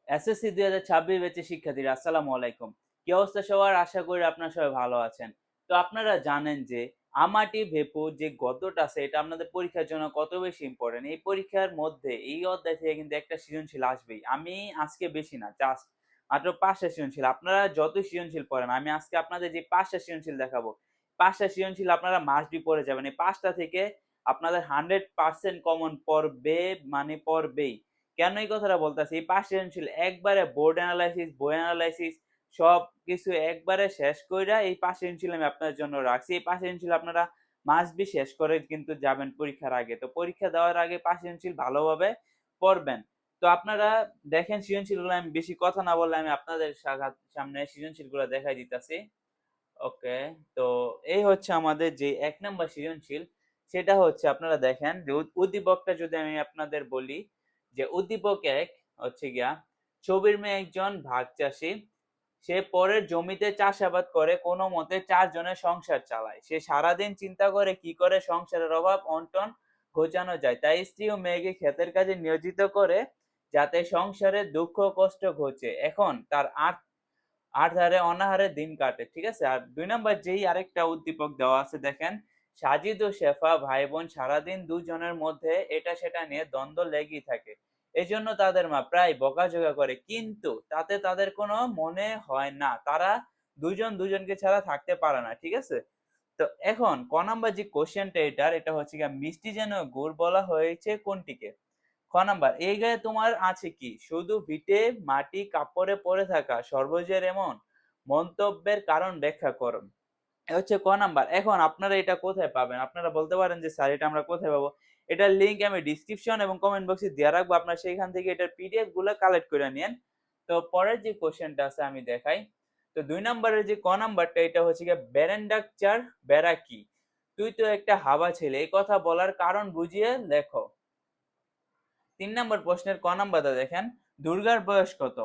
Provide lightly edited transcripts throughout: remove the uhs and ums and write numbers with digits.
SSC 2026 ব্যাচের শিক্ষার্থীরা আসসালামু আলাইকুম। কি অবস্থা সবার? আশা করি আপনারা সবাই ভালো আছেন। তো আপনারা জানেন যে আমাটি ভেপু যে গদ্যটা আছে এটা আপনাদের পরীক্ষার জন্য কত বেশি ইম্পোর্টেন্ট। এই পরীক্ষার মধ্যে এই অধ্যায় থেকে কিন্তু একটা সৃজনশীল আসবেই। আমি আজকে বেশি না, জাস্ট মাত্র ৫ টা সৃজনশীল। আপনারা যতই সৃজনশীল পড়েন, আমি আজকে আপনাদের যে ৫ টা সৃজনশীল দেখাবো, ৫ টা সৃজনশীল আপনারা মাস্ট বি পড়ে যাবেন। এই ৫ টা থেকে আপনাদের 100% কমন পড়বে, মানে পড়বেই। কেন এই কথাটা বলতেছি? এই ৫ সৃজনশীল একবারে বোর্ড এনালাইসিস, বই এনালাইসিস সবকিছু একবারে শেষ কইরা এই ৫ সৃজনশীল আমি আপনাদের জন্য রাখছি। এই ৫ সৃজনশীল আপনারা মাস্ট বি শেষ করে কিন্তু যাবেন পরীক্ষার আগে। তো পরীক্ষা দেওয়ার আগে ৫ সৃজনশীল ভালোভাবে পড়বেন। তো আপনারা দেখেন সৃজনশীলগুলো, আমি বেশি কথা না বললে আমি আপনাদের সামনে সৃজনশীলগুলো দেখাই দিতাছি। ওকে, তো এই হচ্ছে আমাদের যে ১ নাম্বার সৃজনশীল, সেটা হচ্ছে আপনারা দেখেন যে উদ্দীপকটা যদি আমি আপনাদের বলি যে উদ্দীপক ১ হচ্ছে গিয়া, ছবির মেয়ে একজন ভাগ চাষী। সে পরের জমিতে চাষাবাদ করে কোনো মতে ৪ জনের সংসার চালায়। সে সারাদিন চিন্তা করে কি করে সংসারের অভাব অনটন ঘোচানো যায়। তাই স্ত্রী ও মেয়েকে ক্ষেতের কাজে নিয়োজিত করে যাতে সংসারে দুঃখ কষ্ট ঘোচে। এখন তার আধারে অনাহারে দিন কাটে। ঠিক আছে? আর ২ নাম্বার যেই আরেকটা উদ্দীপক দেওয়া আছে দেখেন, সাজিদ ও শেফা ভাই-বোন সারাদিন দুজনের মধ্যে এটা সেটা নিয়ে দ্বন্দ্ব লেগেই থাকে। এজন্য তাদের মা প্রায় বকাঝকা করে, কিন্তু তাতে তাদের কোনো মনে হয় না। তারা দুজন দুজনকে ছাড়া থাকতে পারে না। ঠিক আছে? তো এখন ক নাম্বার যে কোয়েশ্চেনটা এটার, এটা হচ্ছে গিয়া মিষ্টি যেন গুড় বলা হয়েছে কোনটিকে? খ নাম্বার, এই গায়ে তোমার আছে কি? শুধু ভিটে মাটি কাপড়ে পড়ে থাকা সর্বজয়ের এমন মন্তব্যের কারণ ব্যাখ্যা করুন। এ হচ্ছে ক নাম্বার। এখন আপনারা এটা কোথায় পাবেন? আপনারা বলতে পারেন যে স্যার এটা আমরা কোথায় পাবো? এটার লিংক আমি ডেসক্রিপশন এবং কমেন্ট বক্সে দেয়া রাখবো। আপনারা সেইখান থেকে এটার পিডিএফ গুলা কালেক্ট করে নিয়েন। তো পরের যে কোয়েশ্চেনটা আছে আমি দেখাই। তো ২ নাম্বারের যে ক নাম্বারটা, এটা হচ্ছে গিয়ে বেরেন্ডাকচার বেড়া কি? তুই তো একটা হাবা ছেলে। এই কথা বলার কারণ বুঝিয়ে লেখো। ৩ নাম্বার প্রশ্নের ক নাম্বারটা দেখেন, দুর্গার বয়স কত?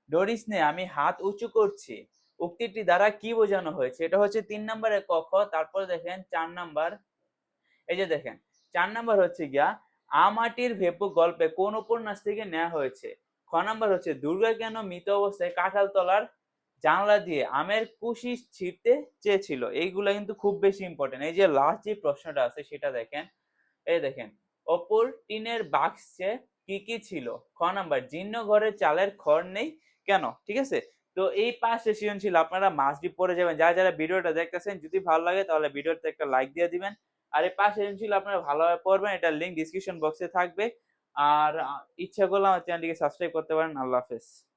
ডরিস নে, আমি হাত উঁচু করছি। উক্তিটি দ্বারা কি বোঝানো হয়েছে? এটা হচ্ছে ৩ নাম্বারের ক, খ। তারপর দেখেন ৪ নাম্বার। এই যে দেখেন ৪ নাম্বার হচ্ছে গিয়া, আমাটির ভেপু গল্পে কোন উপন্যাস থেকে নেয়া হয়েছে? খ নাম্বার হচ্ছে, দুর্গা কেন মৃত অবস্থায় কাঁঠাল তলার জানলা দিয়ে আমের কুশি ছিঁড়তে চেয়েছিল? এইগুলা কিন্তু খুব বেশি ইম্পর্টেন্ট। এই যে লাস্ট যে প্রশ্নটা আছে সেটা দেখেন। এই দেখেন, অপর টিনের বাক্সে কি কি ছিল? খ নাম্বার, জীর্ণ ঘরে চালের খড় নেই কেন? ঠিক আছে? তো এই ৫ টা সৃজনশীল আপনারা মাস্ট বি পড়ে যাবেন। যারা যারা ভিডিওটা দেখতেছেন, যদি ভালো লাগে তাহলে ভিডিওতে একটা লাইক দিয়ে দিবেন। আর এই ৫ সৃজনশীল আপনারা ভালোভাবে পড়বেন। এটার লিংক ডেসক্রিপশন বক্সে থাকবে। আর ইচ্ছা করলে আমার চ্যানেলটিকে সাবস্ক্রাইব করতে পারেন। আল্লাহ হাফেজ।